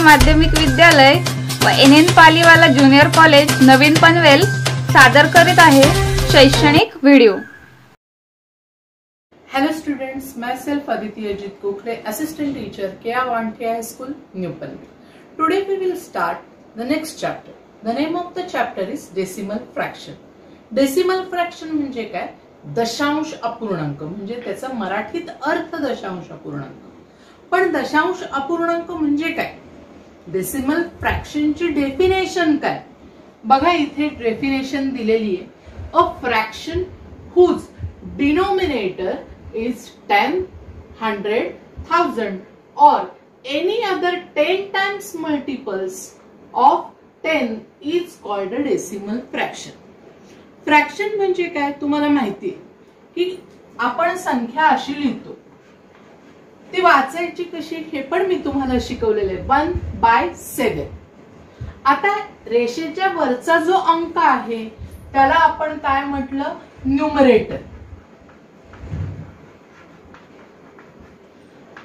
माध्यमिक विद्यालय व NN पालीवाला ज्युनियर कॉलेज नवीन पनवेल सादर करीत आहे शैक्षणिक video. Hello students, myself Aditi Ajit Kokhle, assistant teacher, K.R. Wantia High School, New Panvel. Today we will start the next chapter. The name of the chapter is decimal fraction. Decimal fraction म्हणजे काय? दशांश अपूर्णांक, म्हणजे त्याचा मराठीत अर्थ दशांश अपूर्णांक। पण दशांश अपूर्णांक म्हणजे काय? डेसिमल फ्रॅक्शन ची डेफिनेशन काय? बघा इथे डेफिनेशन दिलेली आहे। A fraction whose denominator is 10, 100, 1000 or any other 10 times multiples of 10 is called a decimal fraction. Fraction म्हणजे काय तुम्हाला माहिती आहे की आपण संख्या अशी लिहितो, ती वाचायची कशी हे पण मी तुम्हाला शिकवलेले 1/7। आता रेषेच्या वरचा जो अंक आहे त्याला आपण काय म्हटलं? न्यूमरेटर।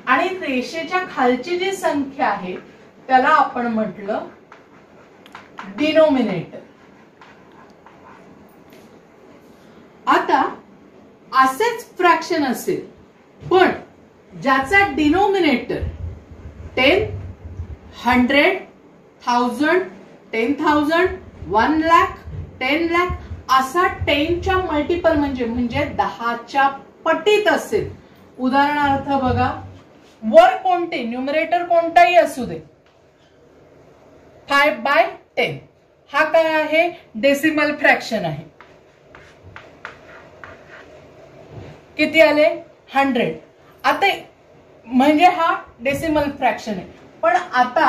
आणि रेषेच्या खालची जी संख्या आहे त्याला आपण म्हटलं डिनोमिनेटर। आता असेच फ्रॅक्शन असेल पण ज्याचा डिनोमिनेटर 10, 100, 1000, 10,000, 1 लाख, 10 लाख असा 10 च्या मल्टिपल म्हणजे 10 च्या पटीत असेल। उदाहरणार्थ बघा, वर कोणते न्यूमरेटर कोणताही असू दे, 5/10 हा काय आहे? डेसिमल फ्रॅक्शन आहे। किती आले? 100। आता म्हणजे हा डेसिमल फ्रॅक्शन आहे। पण आता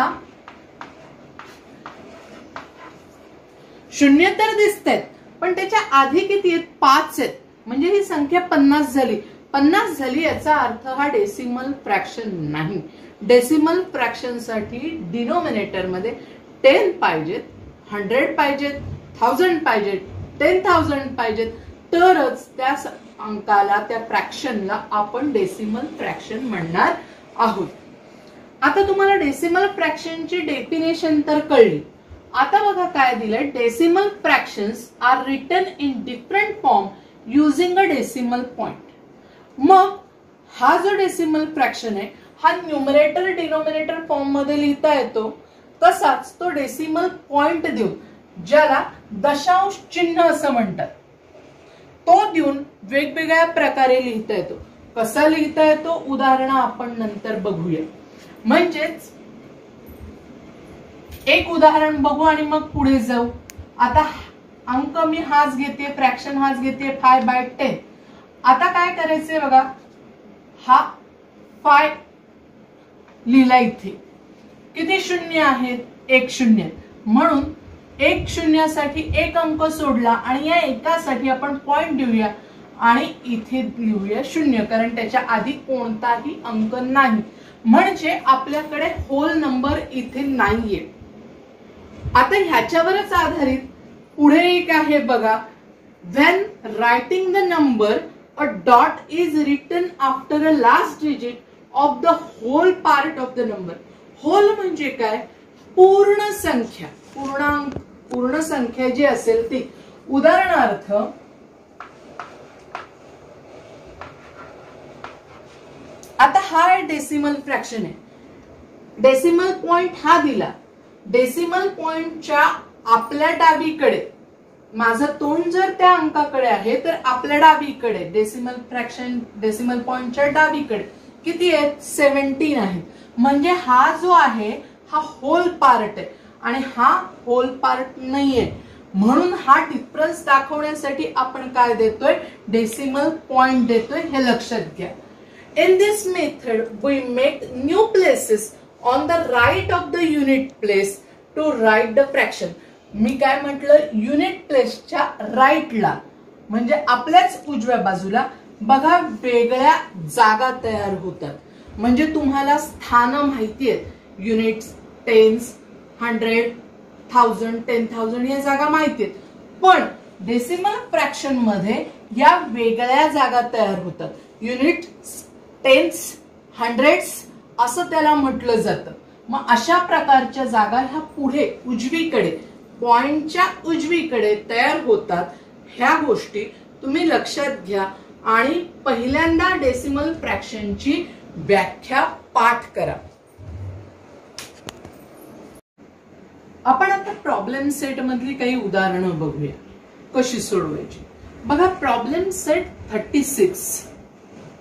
शून्य तर दिसतात पण त्याच्या आधी किती आहेत? 5 आहेत, म्हणजे ही संख्या 50 झाली। 50 झाली याचा अर्थ हा डेसिमल फ्रॅक्शन नाही। डेसिमल फ्रॅक्शन साठी डिनोमिनेटर मध्ये 10 पाहिजेत, 100 पाहिजेत, 1000 पाहिजेत, 10,000 पाहिजेत, तरच त्या अंकाला, त्या फ्रॅक्शनला आपण डेसिमल फ्रॅक्शन म्हणणार आहोत। आता तुम्हाला डेसिमल फ्रॅक्शनची डेफिनेशन तर कळली। आता बघा काय दिलंय, decimal fractions are written in different form using a decimal point. मग हा जो डेसिमल फ्रॅक्शन आहे हा न्यूमरेटर डिनोमिनेटर फॉर्म मध्ये लिहिता येतो, तसाच तो डेसिमल पॉइंट देऊन, ज्याला दशांश चिन्ह असं म्हणतात, तो देऊन वेगवेगळ्या प्रकारे लिहिता येतो। कसा लिहिता येतो उदाहरण आपण नंतर बघूया। म्हणजेच एक उदाहरण बघू आणि मग पुढे जाऊ। आता अंक मी हाच घेते, फ्रॅक्शन हाच घेते, 5/10। आता काय करायचंय बघा, हा 5 लिहिला इथे, किती शून्य आहेत? 1 शून्य, म्हणून 1 शून्यासाठी एक अंक सोडला आणि या एकासाठी आपण पॉइंट देऊया आणि इथे लिहूया 0, कारण त्याच्या आधी कोणताही अंक नाही, म्हणजे आपल्याकडे होल नंबर इथे नाहीये। आता ह्याच्यावरच आधारित पुढे एक आहे बघा, when writing the number a dot is written after a last digit of the whole part of the number. whole म्हणजे काय? पूर्ण संख्या, पूर्ण संख्या जी असेल ती। उदाहरणार्थ आता हा डेसिमल फ्रॅक्शन आहे, डेसिमल पॉइंट हा दिला, डेसिमल पॉइंटच्या आपल्या डावीकडे, माझं तोंड जर त्या अंकाकडे आहे तर आपल्या डावीकडे डेसिमल फ्रॅक्शन, डेसिमल पॉइंटच्या डावीकडे किती आहेत? 17 आहेत, म्हणजे हा जो आहे हा होल पार्ट आहे आणि हा होल पार्ट नाहीये, म्हणून हा डिफरन्स दाखवण्यासाठी आपण काय देतोय? डेसिमल पॉइंट देतोय, हे लक्षात घ्या। In this method we make new places on the right of the unit place to write the fraction. मी काय म्हटलं? युनिट प्लेसच्या राईटला, म्हणजे आपल्याच उजव्या बाजूला बघा वेगळ्या जागा तयार होतात, म्हणजे तुम्हाला स्थान माहिती आहेत, युनिट्स, टेन्स, 100, 1000, 10,000 या जागा माहिती आहेत, पण डेसिमल फ्रॅक्शन मध्ये या वेगळ्या जागा तयार होतात। युनिट्स, टेन्स, हंड्रेड्स असं त्याला म्हटलं जातं। मग अशा प्रकारच्या जागा ह्या पुढे उजवीकडे पॉइंटच्या उजवीकडे तयार होतात. ह्या गोष्टी तुम्ही लक्षात घ्या आणि पहिल्यांदा डेसिमल फ्रॅक्शनची व्याख्या पाठ करा. आपण आता प्रॉब्लेम सेट मधली काही उदाहरणं बघूया कशी सोडवायची. बघा प्रॉब्लेम सेट 36.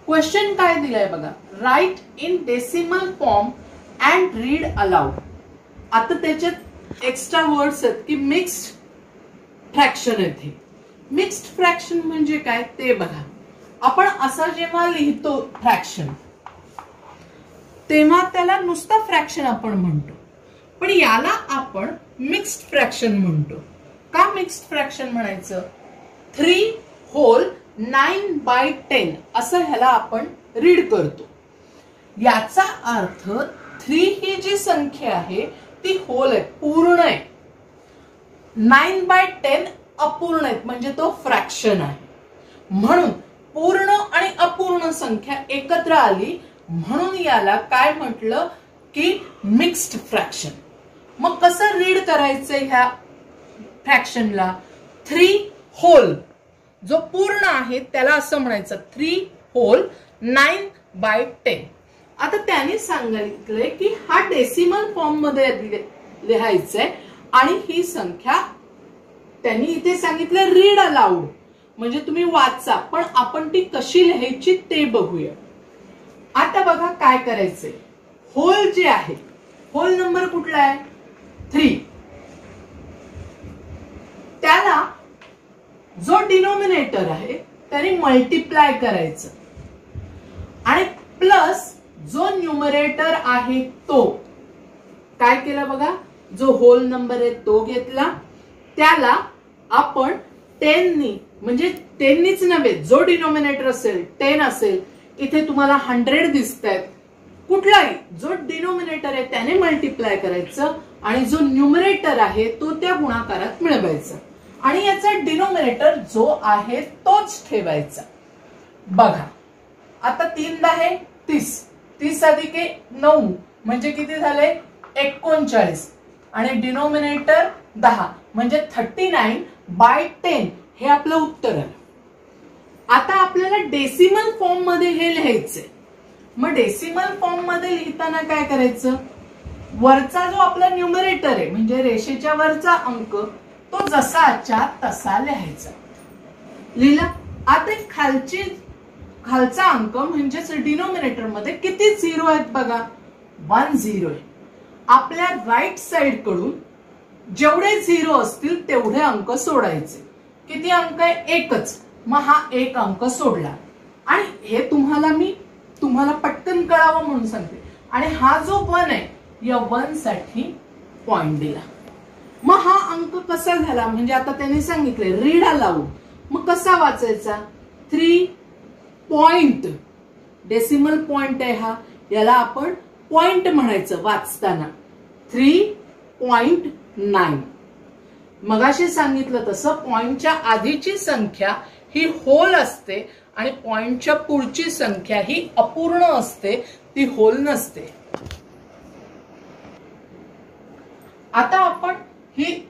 क्वेश्चन काय दिलाय बघा, write in decimal form and read aloud. आता त्याच्यात एक्स्ट्रा वर्ड्स आहेत की मिक्स्ड फ्रॅक्शन आहेत. हे मिक्स्ड फ्रॅक्शन म्हणजे काय ते बघा. आपण असा जेव्हा लिहितो फ्रॅक्शन तेव्हा त्याला नुसतं फ्रॅक्शन आपण म्हणतो, पण याला आपण मिक्स्ड फ्रॅक्शन म्हणतो. का मिक्स्ड फ्रॅक्शन म्हणायचं? 3 होल 9/10 असं ह्याला आपण रीड करतो. याचा अर्थ 3 ही जी संख्या आहे ती होल आहे, पूर्ण आहे. 9/10 अपूर्ण आहेत म्हणजे तो फ्रॅक्शन आहे. म्हणून पूर्ण आणि अपूर्ण संख्या एकत्र आली म्हणून याला काय म्हटलं की मिक्स्ड फ्रॅक्शन. मग कसं रीड करायचं ह्या फ्रॅक्शनला? 3 होल जो पूर्ण आहे त्याला असं म्हणायचं 3 होल 9/10. आता त्याने सांगितलंय की हा डेसिमल फॉर्म मध्ये लिहायचंय आणि ही संख्या त्यांनी इथे सांगितलं रीड अलाउड म्हणजे तुम्ही वाचा, पण आपण ती कशी लिहायची ते बघूया. आता बघा काय करायचंय. होल जे आहे, होल नंबर कुठला आहे? 3. त्याला जो डिनोमिनेटर आहे त्याने मल्टिप्लाय करायचं आणि प्लस जो न्यूमरेटर आहे तो काय केला बघा, जो होल नंबर आहे तो घेतला, त्याला आपण 10 नी म्हणजे 10 नीच नव्हे, जो डिनोमिनेटर असेल 10 असेल, इथे तुम्हाला 100 दिसतायत, कुठलाही जो डिनोमिनेटर आहे त्याने मल्टिप्लाय करायचं आणि जो न्यूमरेटर आहे तो त्या गुणाकारात मिळवायचा आणि याचा डिनोमिनेटर जो आहे तोच ठेवायचा. बघा आता 3 आहे 30, 30 अधिक 9 म्हणजे किती झाले? 39 आणि डिनोमिनेटर 10 म्हणजे 39/10 हे आपलं उत्तर आहे. आता आपल्याला डेसिमल फॉर्म मध्ये हे लिहायचंय. मग डेसिमल फॉर्म मध्ये लिहिताना काय करायचं? वरचा जो आपला न्यूमरेटर आहे म्हणजे रेषेच्या वरचा अंक तो जसाच्या तसा लिहायचा. लिहिला. आता खालचा अंक म्हणजेच डिनोमिनेटर मध्ये किती 0 आहेत बघा, 1 0 आहे. आपल्या राईट साइड कडून जेवढे 0 असतील तेवढे अंक सोडायचे. किती अंक आहे? एकच. मग हा एक अंक सोडला आणि हे तुम्हाला पटकन कळावं म्हणून सांगते. आणि हा जो 1 आहे या 1 साठी पॉइंट दिला. मग हा अंक कसा झाला म्हणजे आता त्यांनी सांगितले रीड अलाउड. मग कसा वाचायचा? 3 पॉइंट डेसिमल पॉइंट आहे हा, याला आपण पॉइंट म्हणायचं वाचताना 3.9. मगाशी सांगितलं तसं पॉइंटच्या आधीची संख्या ही होल असते आणि पॉइंटच्या पुढची संख्या ही अपूर्ण असते, ती होल नसते. आता आपण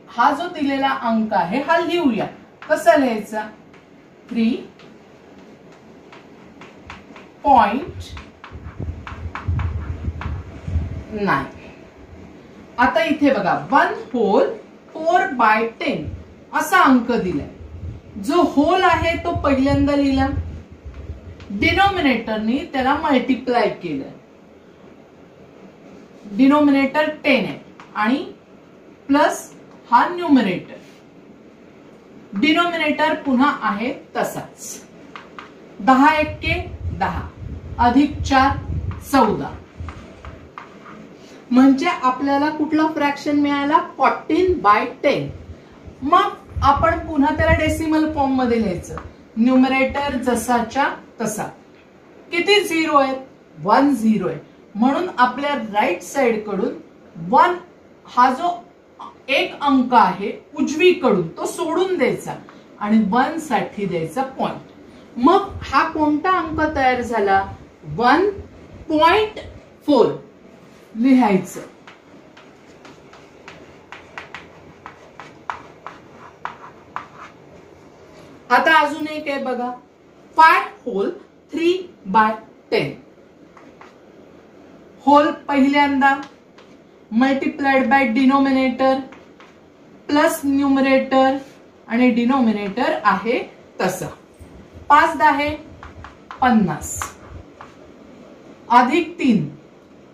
हा जो दिलेला अंक आहे हा लिहूया. कसा लिहायचा? 3.9. आता इथे बघा 1 होल 4/10 असा अंक दिलाय. जो होल आहे तो पहिल्यांदा लिहिला, डिनोमिनेटरनी त्याला मल्टिप्लाय केलं. डिनोमिनेटर 10 आहे आणि प्लस हा न्यूमरेटर. डिनोमिनेटर पुन्हा आहे तसाच. 10 एक्के 10 अधिक 4 14 म्हणजे आपल्याला कुठला फ्रॅक्शन मिळाला? 14/10. मग आपण पुन्हा त्याला डेसिमल फॉर्म मध्ये लिहायचं. न्यूमरेटर जसाच्या तसा. किती 0 आहेत? 1 0 आहे. म्हणून आपल्या राईट साइड कडून 1 हा जो एक अंक आहे उजवीकडून तो सोडून द्यायचा आणि 1 साठी द्यायचा पॉइंट. मग हा कोणता अंक तयार झाला? 1.4 लिहायचं. आता अजून एक आहे बघा, 5 होल 3/10. होल पहिल्यांदा multiplied by denominator plus numerator आणि डिनोमिनेटर आहे तसा. 5 10 50 अधिक 3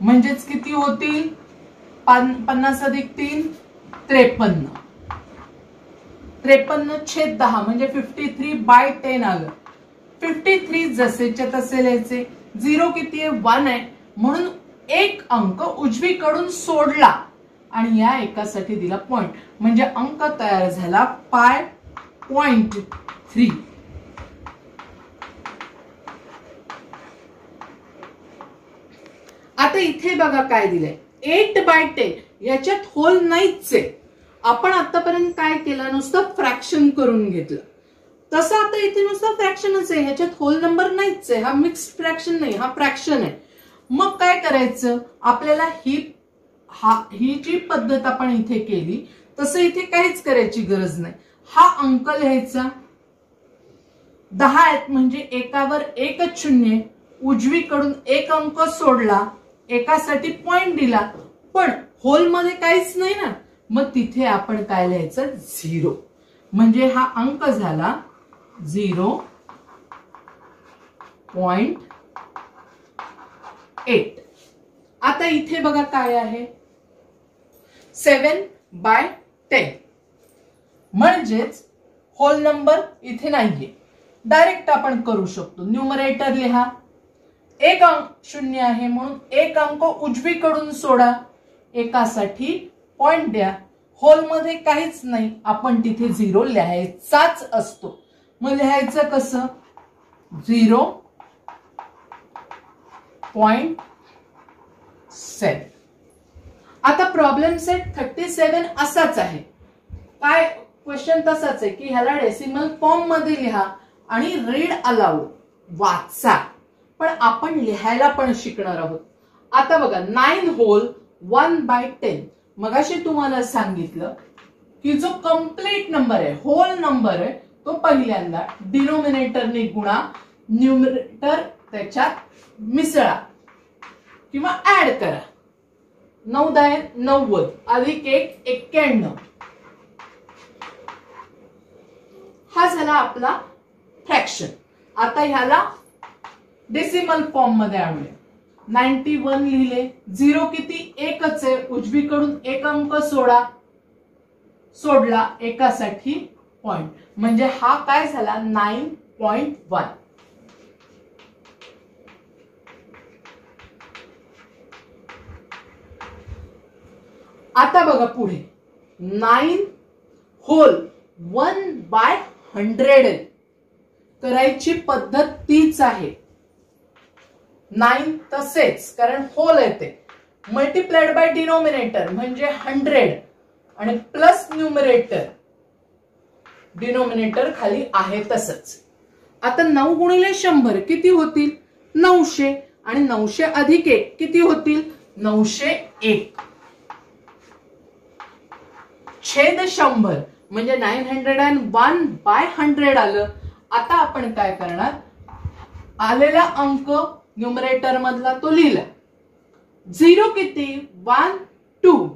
म्हणजेच किती होतील, 50 अधिक 3 53. 53/10 म्हणजे 53/10 आलं. 53 जसेच्या तसे लिहायचे. 0 किती आहे, 1 आहे, म्हणून एक अंक उजवीकडून सोडला आणि या एकासाठी दिला पॉइंट, म्हणजे अंक तयार झाला 5.3. आता इथे बघा काय दिलंय, 8/10. याच्यात होल नाहीच आहे. आपण आतापर्यंत काय केलं, नुसतं फ्रॅक्शन करून घेतलं. तसं आता इथे नुसतं फ्रॅक्शनच आहे, ह्याच्यात होल नंबर नाहीच आहे. हा मिक्स्ड फ्रॅक्शन नाही, हा फ्रॅक्शन आहे. मग काय करायचं, आपल्याला ही जी पद्धत आपण इथे केली तसं इथे काहीच करायची गरज नाही. हा अंक लिहायचा, 10 आहेत म्हणजे एकावर एकच शून्य, उजवीकडून एक अंक सोडला, एकासाठी पॉइंट दिला, पण होल मध्ये काहीच नाही ना, मग तिथे आपण काय लिहायचं, 0. म्हणजे हा अंक झाला 0.8. आता इथे बघा काय आहे, 7/10. म्हणजेच होल नंबर इथे नाहीये. डायरेक्ट आपण करू शकतो. न्यूमरेटर लिहा, एक अंक शून्य आहे म्हणून एक अंक उजवीकडून सोडा, एकासाठी पॉइंट द्या. होल मध्ये काहीच नाही, आपण तिथे 0 लिहायचाच असतो. मग लिहायचं कसं, 0.7. आता प्रॉब्लेम सेट 37 असाच आहे. काय क्वेश्चन तसाच आहे की ह्याला डेसिमल फॉर्म मध्ये लिहा आणि रीड अलाउड वाचा, पण आपण लिहायला पण शिकणार आहोत. आता बघा, 9 होल 1/10. मगाशी तुम्हाला सांगितलं की जो कंप्लीट नंबर आहे, होल नंबर आहे, तो पहिल्यांदा डिनोमिनेटरने गुणा, न्यूमरेटर त्याच्यात मिसळा किंवा ऍड करा. 9 10 90 अधिक 1 91. हा झाला आपला फ्रॅक्शन. आता ह्याला डेसिमल फॉर्म मध्ये आणूया. 91 लिहिले, 0 किती, एकच आहे, उजवीकडून एक अंक सोडला, एकासाठी पॉइंट, म्हणजे हा काय झाला 9.1. आता बघा पुढे, 9 होल 1/100 करायची पद्धत तीच आहे. 9 तसेच, कारण होल येते, मल्टिप्लाइड बाय डिनोमिनेटर म्हणजे 100 आणि प्लस न्यूमरेटर, डिनोमिनेटर खाली आहे तसंच. आता 9 गुणिले 100 किती होतील, 900, आणि 900 अधिक 1 किती होतील, 901 छेद 100 म्हणजे 901/100 आलं. आता आपण काय करणार, आलेला अंक न्यूमरेटर मधला तो लिहिला. 0 किती, 1 2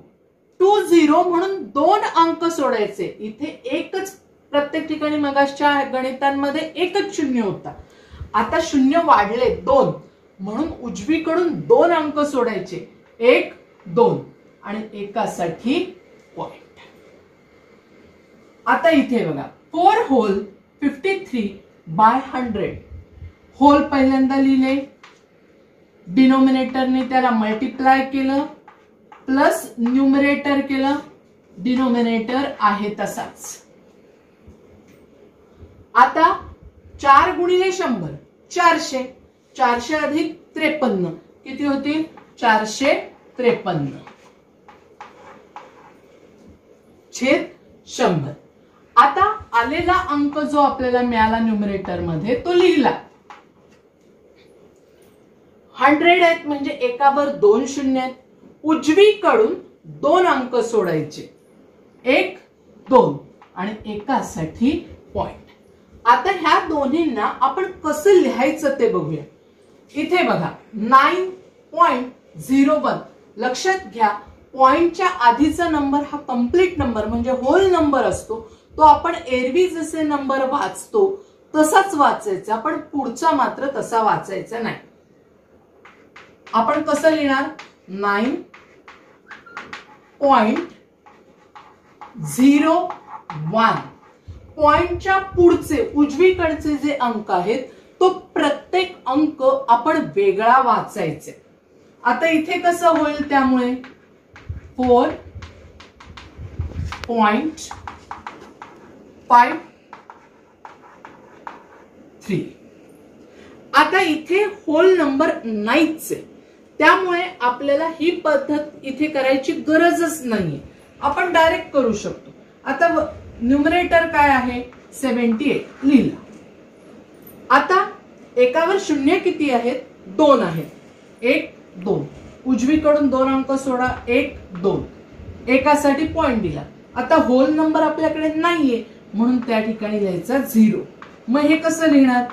20 म्हणून 2 अंक सोडायचे. इथे एकच, प्रत्येक ठिकाणी मगाच्या गणितांमध्ये एकच शून्य होता, आता शून्य वाढले 2, म्हणून उजवीकडून 2 अंक सोडायचे, 1 2 आणि एकासाठी पॉइंट. आता इथे बघा, 4 होल 53/100. होल पहिल्यांदा लिहिले, डिनोमिनेटरने त्याला मल्टिप्लाय केलं, प्लस न्यूमरेटर केलं, डिनोमिनेटर आहे तसाच. आता 4 गुणिले 100 400, 400 अधिक 53 किती होतील, 453 छेद 100. आता आलेला अंक जो आपल्याला मिळाला न्यूमरेटर मध्ये तो लिहिला. 100 आहेत म्हणजे एकावर 2 शून्य आहेत, उजवीकडून 2 अंक सोडायचे, 1 2 आणि एकासाठी पॉइंट. आता ह्या दोन्हींना आपण कसं लिहायचं ते बघूया. इथे बघा 9.01. लक्षात घ्या, पॉइंटच्या आधीचा नंबर हा कंप्लीट नंबर म्हणजे होल नंबर असतो. तो आपण एरवी जसे नंबर वाचतो तसाच वाचायचा, पण पुढचा मात्र तसा वाचायचा नाही. आपण कसं लिहिणार? 9.01. पॉइंटच्या पुढचे उजवीकडचे जे अंक आहेत तो प्रत्येक अंक आपण वेगळा वाचायचे. आता इथे कसं होईल? त्यामुळे 4.53. आता इथे होल नंबर नाहीच आहे, त्यामुळे आपल्याला ही पद्धत इथे करायची गरजच नाहीये, आपण डायरेक्ट करू शकतो. आता न्यूमरेटर काय आहे? 78 लिहिला. आता एकावर शून्य किती आहेत? 2 आहेत. 1 2. उजवीकडून 2 अंक सोडा. 1 2. एकासाठी पॉइंट दिला. आता होल नंबर आपल्याकडे नाहीये म्हणून त्या ठिकाणी लिहायचा 0. मग हे कसं लिहिणार?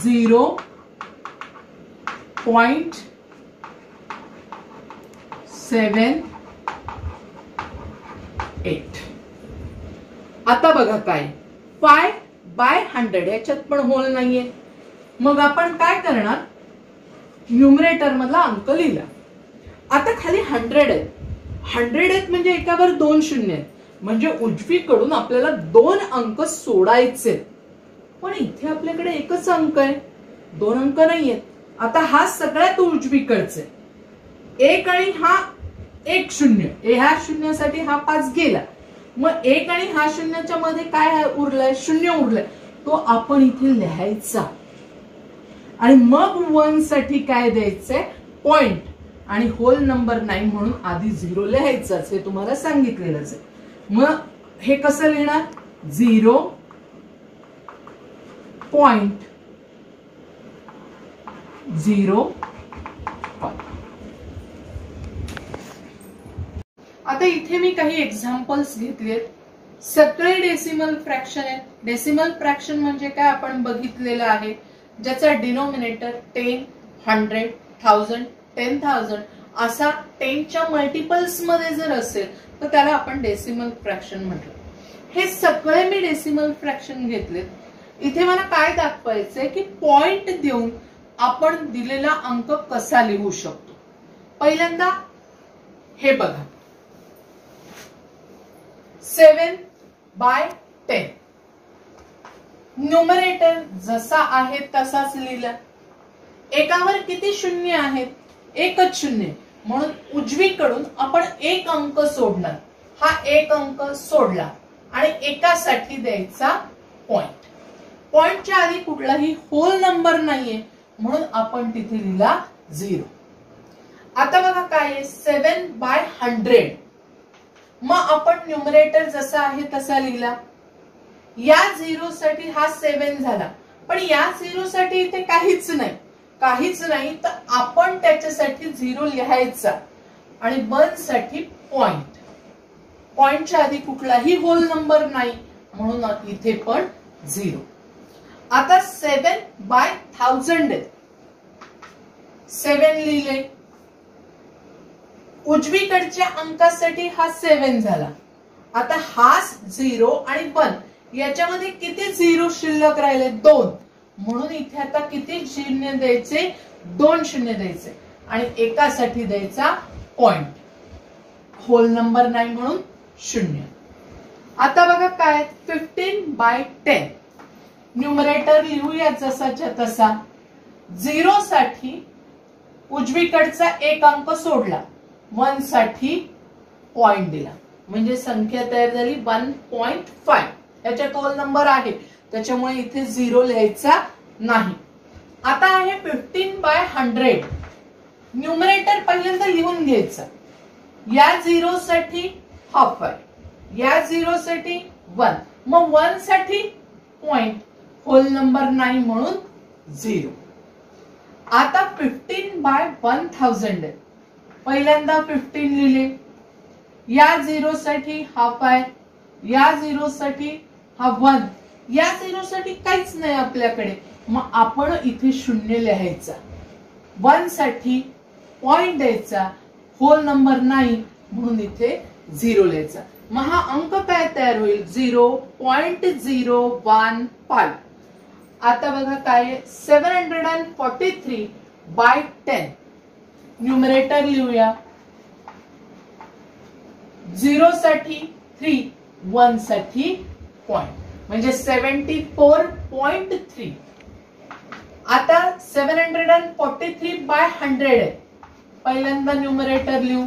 0.78. आता बघा काय 5/100 याच्यात पण होल नाहीये. मग आपण काय करणार? न्यूमरेटर मधला अंक लिहिला. आता खाली 100 आहेत. 100 आहेत म्हणजे एकावर 2 शून्य आहेत, म्हणजे उजवीकडून आपल्याला 2 अंक सोडायचे. पण इथे आपल्याकडे एकच अंक आहे, 2 अंक नाहीयेत. आता हा सगळ्यात उजवीकडचे 1 आणि हा 1 शून्य. ह्या शून्यासाठी हा 5 गेला. मग 1 आणि हा शून्याच्या मध्ये काय उरलाय? 0 उरलाय. तो आपण इथे लिहायचा. आणि मग 1 साठी काय द्यायचंय? पॉइंट. आणि होल नंबर नाही म्हणून आधी 0 लिहायचाच, हे तुम्हाला सांगितलेलंच आहे. मग हे कसं लिहिणार? 0.05. आता इथे मी काही एक्झाम्पल्स घेतलेत. सगळे डेसिमल फ्रॅक्शन आहेत. डेसिमल फ्रॅक्शन म्हणजे काय आपण बघितलेलं आहे, ज्याचा डिनोमिनेटर 10, 100, 1000, 10,000 असा 10च्या मल्टिपल्स मध्ये जर असेल तर त्याला आपण डेसिमल फ्रॅक्शन म्हटलं. हे सगळे मी डेसिमल फ्रॅक्शन घेतलेत. इथे मला काय दाखवायचंय की पॉइंट देऊन आपण दिलेला अंक कसा लिहू शकतो. पहिल्यांदा हे बघा 7/10. न्यूमरेटर जसा आहे तसाच लिहिला. एकावर किती शून्य आहेत? एकच शून्य, म्हणून उजवीकडून आपण 1 अंक सोडणार. हा 1 अंक सोडला आणि एकासाठी द्यायचा पॉइंट. पॉइंटच्या आधी कुठलाही होल नंबर नाहीये म्हणून आपण तिथे लिहिला 0. आता बघा काय आहे? 7/100. मग आपण न्यूमरेटर जसा आहे तसा लिहिला. या 0 साठी हा 7 झाला, पण या 0 साठी इथे काहीच नाही. तर आपण त्याच्यासाठी 0 लिहायचा आणि 1 साठी पॉइंट. पॉइंटच्या आधी कुठलाही होल नंबर नाही म्हणून इथे पण 0. आता 7/1000 7 लिहिले. उजवीकडच्या अंकासाठी हा 7 झाला. आता हा 0 आणि 1 याच्यामध्ये किती 0 शिल्लक राहिले? 2. म्हणून इथे आता किती शून्य द्यायचे? 2 शून्य द्यायचे आणि एकासाठी द्यायचा पॉइंट. होल नंबर नाही म्हणून 0. आता बघा काय 15/10. न्यूमरेटर लिहूया जसाच्या तसा. 0 साठी उजवीकडचा 1 अंक सोडला, 1 साठी पॉइंट दिला, म्हणजे संख्या तयार झाली 1.5. याच्यात होल नंबर आहे त्याच्यामुळे इथे 0 लिहायचा नाही. आता आहे 15/100. न्यूमरेटर पहिल्यांदा लिहून घ्यायचा. या 0 साठी हाफ आहे, या 0 साठी 1, मग 1 साठी पॉइंट. होल नंबर नाही म्हणून 0. आता 15/1000. पहिल्यांदा 15 लिहिले. या 0 साठी हाफ आहे, या 0 साठी हा 1, या 0 साठी काहीच नाही आपल्याकडे, मग आपण इथे 0 लिहायचा, 1 साठी पॉइंट द्यायचा, होल नंबर नाही म्हणून इथे 0 लिहायचा. मग हा अंक काय तयार होईल, 0.015. आता बघा काय 743/10. न्यूमरेटर लिहूया, 0 साठी 3, 1 साठी पॉइंट, म्हणजे 74.3. आता 743/100 आहे. पहिल्यांदा न्यूमरेटर लिहू,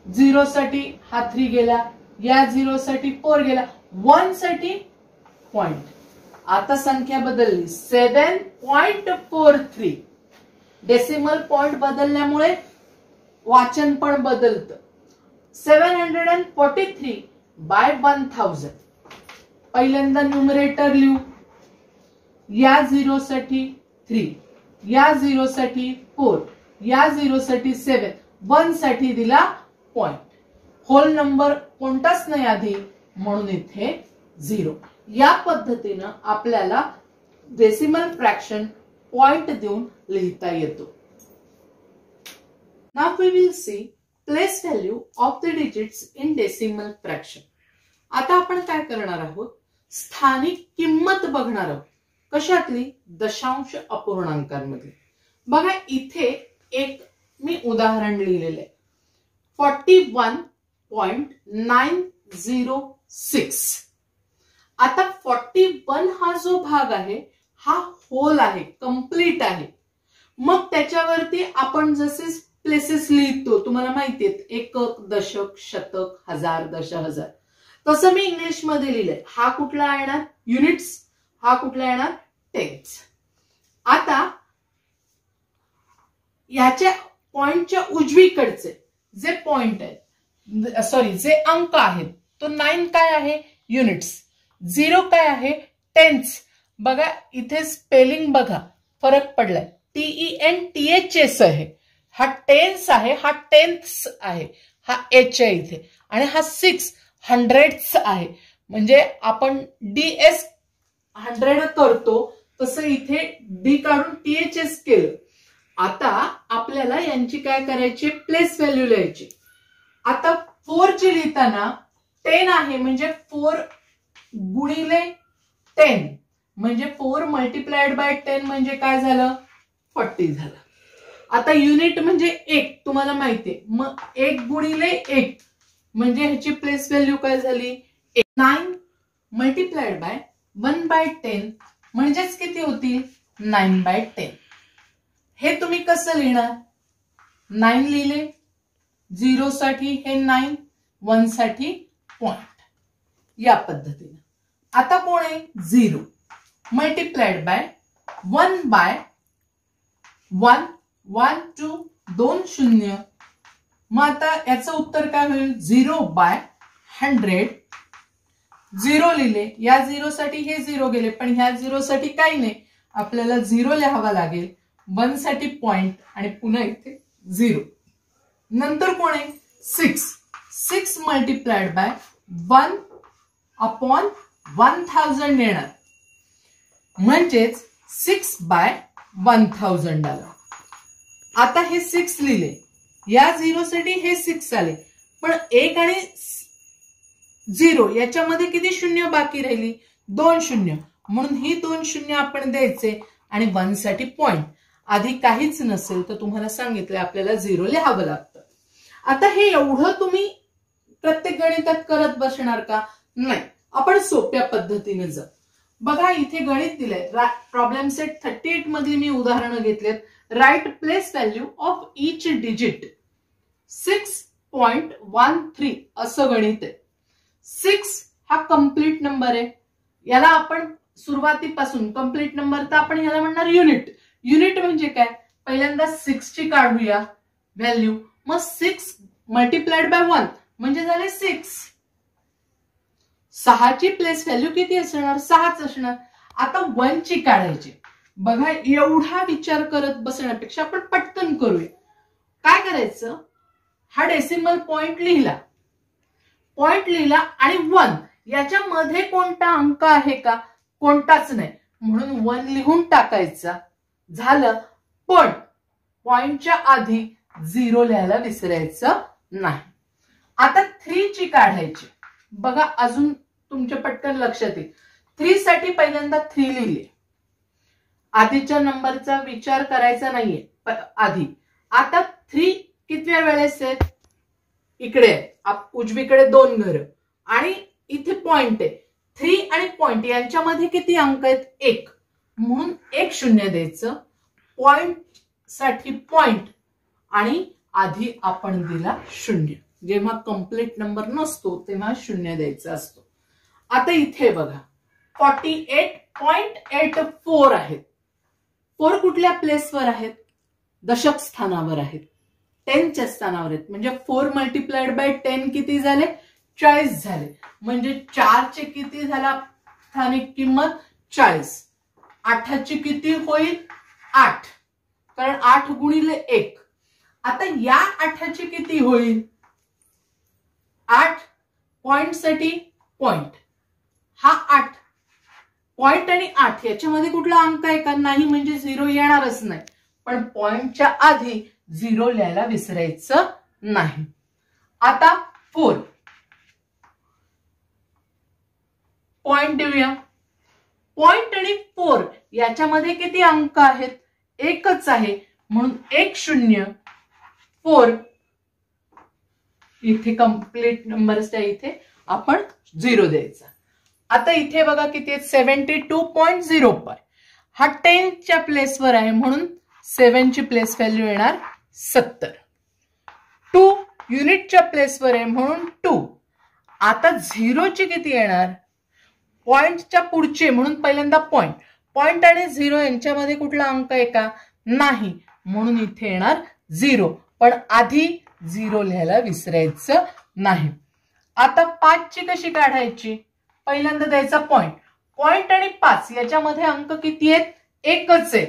0 साठी हा 3 गेला, या 0 साठी 4 गेला, 1 साठी पॉइंट. आता संख्या बदलली, 7.43. डेसिमल पॉइंट बदलल्यामुळे वाचन पण बदलतं. 743/1000. पहिल्यांदा न्यूमरेटर लिहू, या 0 साठी 3, या 0 साठी 4, या 0 साठी 7, 1 साठी दिला पॉइंट. होल नंबर कोणताच नाही आधी म्हणून इथे 0. या पद्धतीनं आपल्याला डेसिमल फ्रॅक्शन पॉइंट देऊन लिहिता येतो. Now we will see place value of the digits in decimal fraction. आता आपण काय करणार आहोत, स्थानिक किंमत बघणार आहोत. कशातली, दशांश अपूर्णांकांमध्ये. बघा इथे एक मी उदाहरण लिहिलेलं आहे, 41.906. आता 41 हा जो भाग आहे हा होल आहे, कंप्लीट आहे. मग त्याच्यावरती आपण जसे प्लेसेस लिहितो, तुम्हाला माहिती आहेत, एकक, दशक, शतक, हजार, दशहजार, तसं मी इंग्लिश मध्ये लिहिलंय. हा कुठला येणार, युनिट्स. हा कुठला येणार, टेन्स. आता याच्या पॉइंटच्या उजवीकडचे जे पॉइंट आहेत, जे अंक आहेत, तो 9 काय आहे, युनिट्स. 0 काय आहे, टेन्स. बघा इथे स्पेलिंग बघा, फरक पडलाय. TENTHS आहे, हा टेन्स आहे, हा टेन्थ्स आहे, हा एच आहे इथे. आणि हा 6 हंड्रेड्स आहे. म्हणजे आपण DS 100 करतो तसं इथे D काढून THS केलं. आता आपल्याला यांची काय करायची, प्लेस व्हॅल्यू लिहायची. आता 4 ची लिहिताना 10 आहे, म्हणजे 4 गुणिले 10, म्हणजे 4 मल्टिप्लाइड बाय 10 म्हणजे काय झालं, 40 झालं. आता युनिट म्हणजे 1, तुम्हाला माहितीये, मग 1 गुणिले 1 म्हणजे ह्याची प्लेस व्हॅल्यू काय झाली, 9 मल्टिप्लाइड बाय 1/10 म्हणजेच किती होतील, 9/10. हे तुम्ही कसं लिहिणार, 9 लिहिले, 0 साठी हे 9, 1 साठी पॉइंट, या पद्धतीने. आता कोण आहे, 0 मल्टिप्लाइड बाय 1/1, 1 2 2 0. मग आता याचं उत्तर काय होईल, 0/100. 0 लिहिले, या 0 साठी हे 0 गेले, पण ह्या 0 साठी काही नाही, आपल्याला 0 लिहावा लागेल. 1 साठी पॉइंट आणि पुन्हा इथे 0. नंतर कोण आहे, 6 मल्टिप्लाइड बाय 1/1000 येणार, म्हणजेच 6/1000 आला. आता हे 6 लिहिले, या 0 साठी हे 6 आले, पण 1 आणि 0 याच्यामध्ये किती शून्य बाकी राहिली, 2 शून्य, म्हणून ही 2 शून्य आपण द्यायचे. आणि 1 साठी पॉइंट. आधी काहीच नसेल तर तुम्हाला सांगितलं आपल्याला 0 लिहावं लागतं. आता हे एवढं तुम्ही प्रत्येक गणितात करत बसणार का, नाही. आपण सोप्या पद्धतीने जा. बघा इथे गणित दिलंय, प्रॉब्लेम सेट 38 मध्ये मी उदाहरणं घेतलेत. Write place value of each digit 6.13 असं गणित आहे. 6 हा कंप्लीट नंबर आहे, याला आपण सुरुवातीपासून कंप्लीट नंबर तर आपण ह्याला म्हणणार युनिट. युनिट म्हणजे काय, पहिल्यांदा 6 ची काढूया व्हॅल्यू, मग 6 मल्टिप्लाइड बाय 1 म्हणजे झाले 6. 6 ची प्लेस व्हॅल्यू किती असणार, 6च असणार. आता 1 ची काढायची. बघा एवढा विचार करत बसण्यापेक्षा आपण पटकन करूया. काय करायचं, हा डेसिमल पॉइंट लिहिला, आणि 1 याच्यामध्ये कोणता अंक आहे का, कोणताच नाही, म्हणून 1 लिहून टाकायचा. झालं. पण पॉइंटच्या आधी 0 लिहायला विसरायचं नाही. आता 3 ची काढायची. बघा अजून तुमच्या पटकन लक्षात येईल. 3 साठी पहिल्यांदा 3 लिहिले. आधीच्या नंबरचा विचार करायचा नाहीये आधी. आता 3 कितव्या वेळेस आहेत? इकडे उजवीकडे 2 घर आणि इथे पॉइंट आहे. 3 आणि पॉइंट यांच्यामध्ये किती अंक आहेत? 1. म्हणून 1 0 द्यायचं. पॉइंट साठी पॉइंट आणि आधी आपण दिला 0. जेव्हा कंप्लीट नंबर नसतो तेव्हा 0 द्यायचा असतो. आता इथे बघा 48.84 आहेत. 4 कुठल्या प्लेसवर आहेत? दशक स्थानावर आहेत. 10च्या स्थानावर आहेत. म्हणजे 4 मल्टिप्लाइड बाय 10 किती झाले? 40 झाले. म्हणजे 4 चे किती झाला स्थानिक किंमत? 40. 8 ची किती होईल? 8. कारण 8 गुणिले 1. आता या 8 ची किती होईल? 8 पॉइंट साठी पॉइंट. हा 8 पॉइंट आणि 8 याच्यामध्ये कुठला अंक आहे का? नाही, म्हणजे 0 येणारच नाही. पण पॉइंटच्या आधी 0 लिहायला विसरायचं नाही. आता 4 पॉइंट देऊया. पॉइंट आणि 4 याच्यामध्ये किती अंक आहेत? एकच आहे, म्हणून 1 0 4. इथे कंप्लीट नंबर्सच्या इथे आपण 0 द्यायचा. आता इथे बघा किती आहेत? 72.05. हा 10च्या प्लेसवर आहे म्हणून 7 ची प्लेस व्हॅल्यू येणार 70. 2 युनिटच्या प्लेसवर आहे म्हणून 2. आता 0 ची किती येणार? पॉइंटच्या पुढचे म्हणून पहिल्यांदा पॉइंट. पॉइंट आणि 0 यांच्यामध्ये कुठला अंक आहे का? नाही, म्हणून इथे येणार 0. पण आधी 0 लिहायला विसरायचं नाही. आता 5 ची कशी काढायची? पहिल्यांदा द्यायचा पॉइंट. पॉइंट आणि 5 याच्यामध्ये अंक किती आहेत? एकच आहे,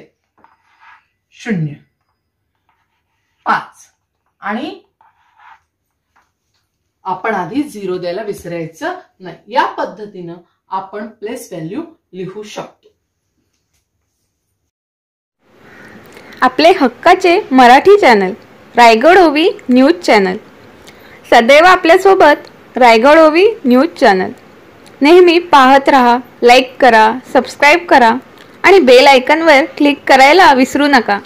0 5. आणि आपण आधी 0 द्यायला विसरायचं नाही. या पद्धतीनं आपण प्लेस व्हॅल्यू लिहू शकतो. आपले हक्काचे मराठी चॅनल रायगड ओवी न्यूज चॅनल. सदैव आपल्यासोबत रायगड ओवी न्यूज चॅनल. नेहमी पाहत रहा, लाईक करा, सबस्क्राईब करा आणि बेल आयकॉनवर क्लिक करायला विसरू नका.